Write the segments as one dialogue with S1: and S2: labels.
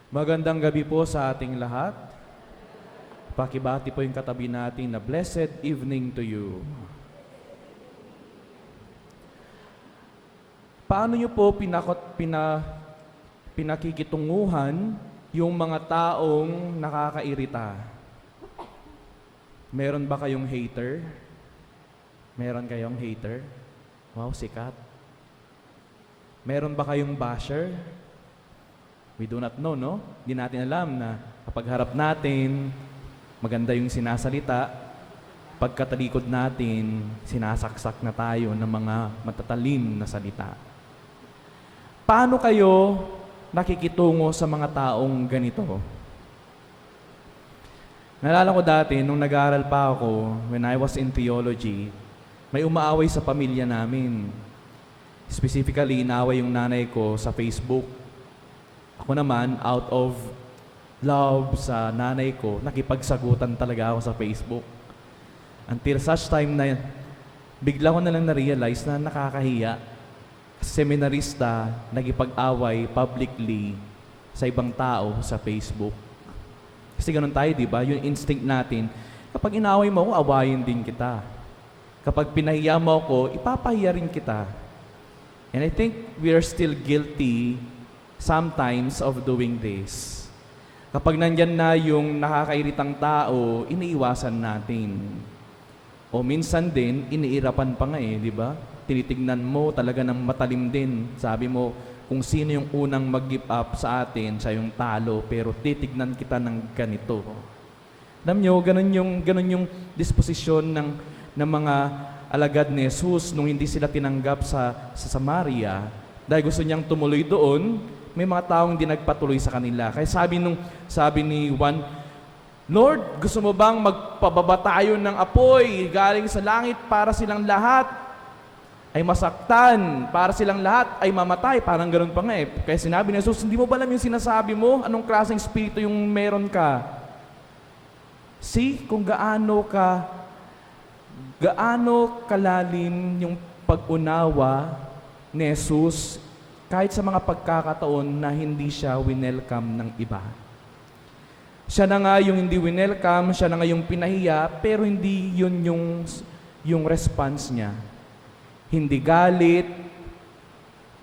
S1: Magandang gabi po sa ating lahat. Pakibati po yung katabi natin na blessed evening to you. Paano niyo po pinakikitunguhan yung mga taong nakakairita? Meron ba kayong hater? Meron kayong hater? Wow, sikat. Meron ba kayong basher? We do not know, no? Hindi natin alam na kapag harap natin, maganda yung sinasalita, pagkatalikod natin, sinasaksak na tayo ng mga matatalim na salita. Paano kayo nakikitungo sa mga taong ganito? Naalala ko dati, nung nag-aaral pa ako, when I was in theology, may umaaway sa pamilya namin. Specifically, inaaway yung nanay ko sa Facebook. Ako naman, out of love sa nanay ko, nakipagsagutan talaga ako sa Facebook. Until such time na bigla ko na lang na-realize na nakakahiya. Seminarista, nagipag-away publicly sa ibang tao sa Facebook. Kasi ganun tayo, di ba? Yung instinct natin, kapag inaaway mo ako, awayin din kita. Kapag pinahiya mo ako, ipapahiya rin kita. And I think we are still guilty sometimes of doing this. Kapag nandyan na yung nakakairitang tao, iniiwasan natin. O minsan din, iniirapan pa nga di ba? Tinitignan mo talaga ng matalim din. Sabi mo, kung sino yung unang mag-give up sa atin, siya yung talo, pero titignan kita ng ganito. Alam nyo, ganun yung disposisyon ng mga alagad ni Jesus nung hindi sila tinanggap sa Samaria. Dahil gusto niyang tumuloy doon, may mga taong hindi nagpatuloy sa kanila. Kaya sabi ni Juan, Lord, gusto mo bang magpababa tayo ng apoy galing sa langit para silang lahat ay masaktan, para silang lahat ay mamatay? Parang ganun pa nga Kaya sinabi ni Jesus, hindi mo ba alam yung sinasabi mo? Anong klaseng espiritu yung meron ka? See kung gaano kalalim yung pag-unawa ni Jesus kahit sa mga pagkakataon na hindi siya winelcome ng iba. Siya na nga yung hindi winelcome, siya na nga yung pinahiya, pero hindi yun yung response niya. Hindi galit,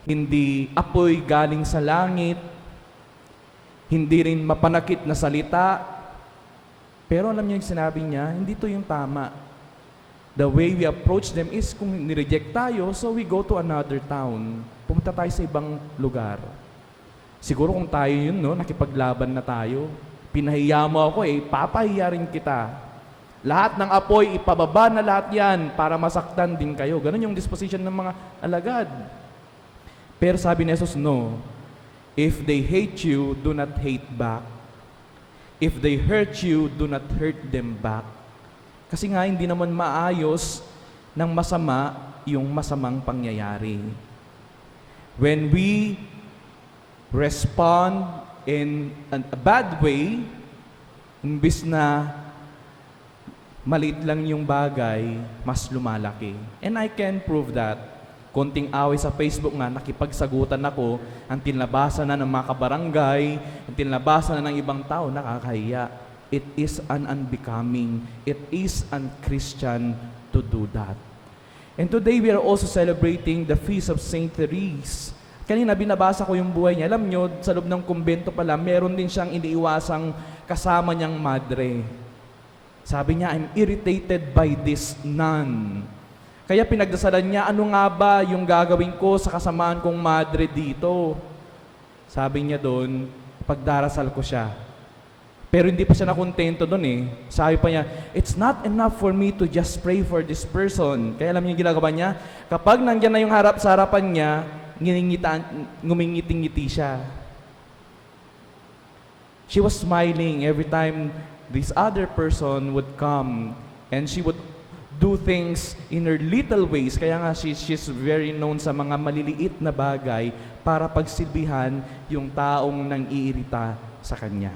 S1: hindi apoy galing sa langit, hindi rin mapanakit na salita. Pero alam niyo yung sinabi niya, hindi to yung tama. The way we approach them is kung nireject tayo, so we go to another town. Pumunta tayo sa ibang lugar. Siguro kung tayo yun, nakipaglaban na tayo. Pinahiya mo ako papahiya rin kita. Lahat ng apoy, ipababa na lahat yan para masaktan din kayo. Ganun yung disposition ng mga alagad. Pero sabi ni Jesus, no. If they hate you, do not hate back. If they hurt you, do not hurt them back. Kasi nga, hindi naman maayos ng masama yung masamang pangyayari. When we respond in a bad way, imbis na maliit lang yung bagay, mas lumalaki. And I can prove that. Konting away sa Facebook nga, nakipagsagutan ako, ang tinlabasan na ng mga kabarangay, ang tinlabasan na ng ibang tao, nakakahiya. It is unbecoming. It is unchristian to do that. And today we are also celebrating the feast of Saint Therese. Kanina binabasa ko yung buhay niya. Alam nyo, sa loob ng kumbento pala, meron din siyang iniiwasang kasama niyang madre. Sabi niya, I'm irritated by this nun. Kaya pinagdasalan niya, ano nga ba yung gagawin ko sa kasamaan kong madre dito? Sabi niya doon, pagdarasal ko siya. Pero hindi pa siya nakontento doon Sabi pa niya, it's not enough for me to just pray for this person. Kaya alam niyo yung ginagawa niya? Kapag nandiyan na yung harap sa harapan niya, ngumingiting-ngiti siya. She was smiling every time this other person would come and she would do things in her little ways. Kaya nga she's very known sa mga maliliit na bagay para pagsilbihan yung taong nang-iirita sa kanya.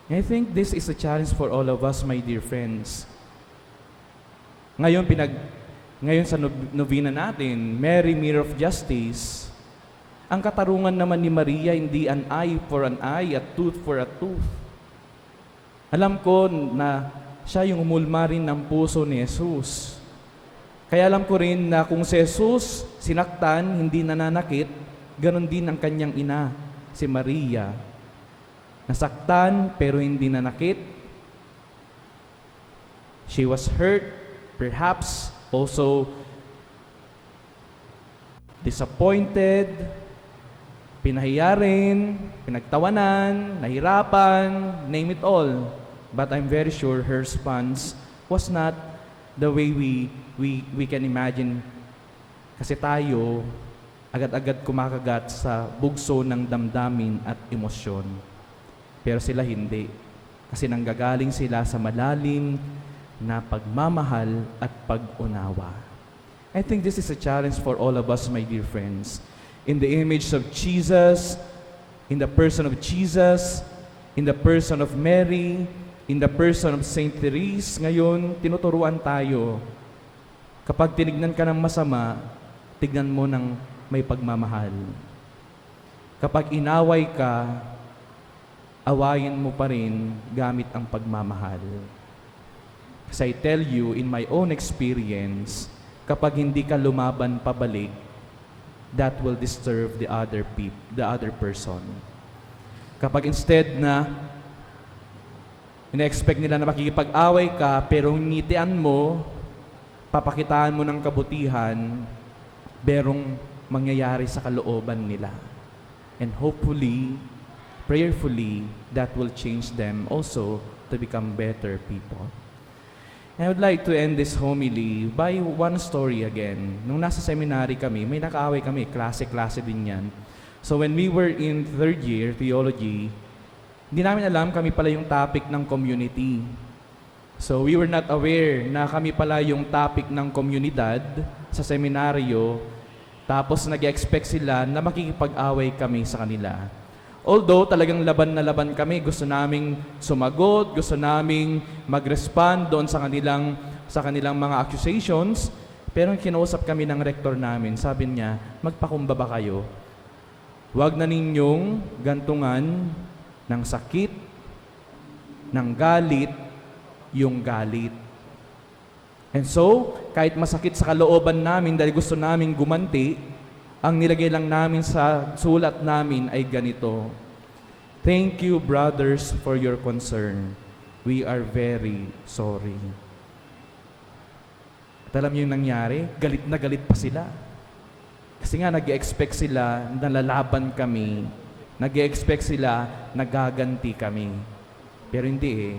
S1: I think this is a challenge for all of us, my dear friends. Ngayon sa novena natin, Mary, Mirror of Justice, Ang katarungan naman ni Maria, hindi an eye for an eye, a tooth for a tooth. Alam ko na siya yung umulma rin ng puso ni Jesus. Kaya alam ko rin na kung si Jesus sinaktan, hindi nananakit, ganon din ang kanyang ina, si Maria. Nasaktan pero hindi nanakit. She was hurt, perhaps also disappointed, pinahiya rin, pinagtawanan, nahirapan, name it all. But I'm very sure her response was not the way we can imagine. Kasi tayo, agad-agad kumakagat sa bugso ng damdamin at emosyon. Pero sila hindi. Kasi nanggagaling sila sa malalim na pagmamahal at pag-unawa. I think this is a challenge for all of us, my dear friends. In the image of Jesus, in the person of Jesus, in the person of Mary, in the person of Saint Therese, ngayon, tinuturuan tayo. Kapag tinignan ka ng masama, tignan mo ng may pagmamahal. Kapag inaway ka, awayin mo pa rin gamit ang pagmamahal. Kasi I tell you, in my own experience, kapag hindi ka lumaban pabalik, that will disturb the other person. Kapag instead na ina-expect nila na makikipag-away ka, pero ngitian mo, papakitaan mo ng kabutihan, berong mangyayari sa kalooban nila. And hopefully, prayerfully, that will change them also to become better people. And I would like to end this homily by one story again. Nung nasa seminary kami, may nakaaway kami, klase-klase din yan. So when we were in third year, theology, hindi namin alam kami pala yung topic ng community. So we were not aware na kami pala yung topic ng komunidad sa seminaryo, tapos nag-expect sila na makikipag-away kami sa kanila. Although talagang laban na laban kami, gusto naming sumagot, gusto naming mag-respond doon sa kanilang mga accusations, pero kinausap kami ng rektor namin, sabi niya, magpakumbaba kayo. Huwag na ninyong gantungan ng sakit, ng galit, yung galit. And so, kahit masakit sa kalooban namin dahil gusto naming gumanti, ang nilagay lang namin sa sulat namin ay ganito: Thank you, brothers, for your concern. We are very sorry. At alam niyo yung nangyari? Galit na galit pa sila. Kasi nga nag-expect sila na lalaban kami. Nag-expect sila na gaganti kami. Pero hindi eh.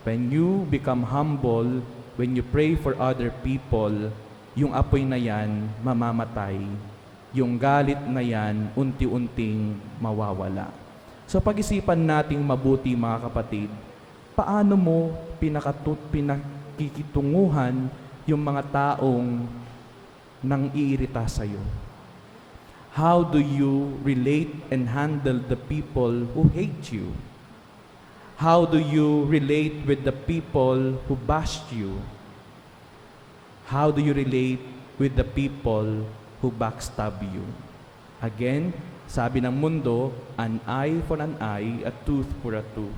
S1: When you become humble, when you pray for other people, yung apoy na yan mamamatay. Yung galit na yan, unti-unting mawawala. So pag-isipan nating mabuti mga kapatid, paano mo pinakikitunguhan yung mga taong nang iirita sa'yo? How do you relate and handle the people who hate you? How do you relate with the people who bashed you? How do you relate with the people who backstab you? Again, sabi ng mundo, an eye for an eye, a tooth for a tooth.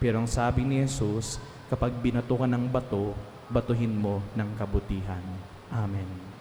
S1: Pero ang sabi ni Jesus, kapag binato ka ng bato, batuhin mo ng kabutihan. Amen.